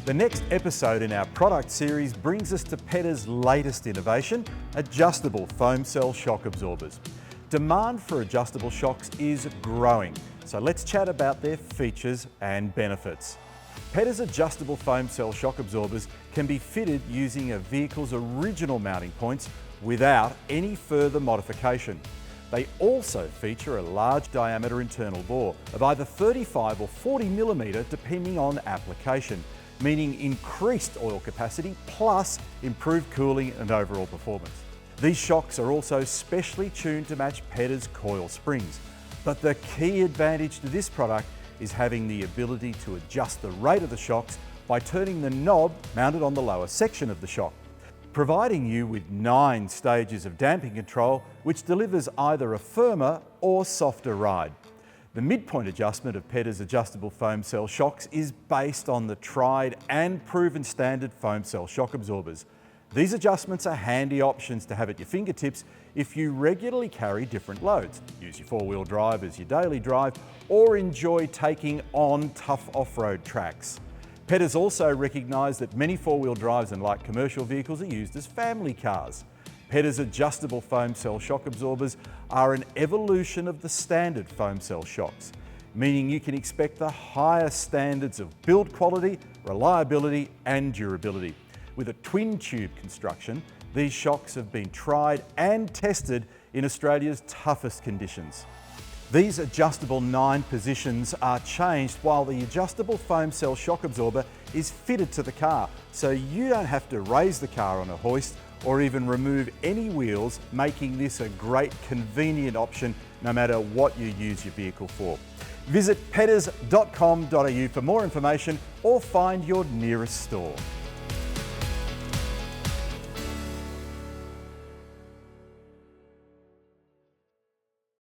The next episode in our product series brings us to Pedders' latest innovation, adjustable foam cell shock absorbers. Demand for adjustable shocks is growing, so let's chat about their features and benefits. Pedders' adjustable foam cell shock absorbers can be fitted using a vehicle's original mounting points without any further modification. They also feature a large diameter internal bore of either 35 or 40mm depending on application, meaning increased oil capacity plus improved cooling and overall performance. These shocks are also specially tuned to match Pedders' coil springs. But the key advantage to this product is having the ability to adjust the rate of the shocks by turning the knob mounted on the lower section of the shock, providing you with 9 stages of damping control, which delivers either a firmer or softer ride. The midpoint adjustment of Pedders' adjustable foam cell shocks is based on the tried and proven standard foam cell shock absorbers. These adjustments are handy options to have at your fingertips if you regularly carry different loads, use your four-wheel drive as your daily drive, or enjoy taking on tough off-road tracks. Pedders also recognise that many four-wheel drives and light commercial vehicles are used as family cars. Pedders' adjustable foam cell shock absorbers are an evolution of the standard foam cell shocks, meaning you can expect the highest standards of build quality, reliability and durability. With a twin tube construction, these shocks have been tried and tested in Australia's toughest conditions. These adjustable 9 positions are changed while the adjustable foam cell shock absorber is fitted to the car, so you don't have to raise the car on a hoist or even remove any wheels, making this a great convenient option no matter what you use your vehicle for. Visit pedders.com.au for more information or find your nearest store.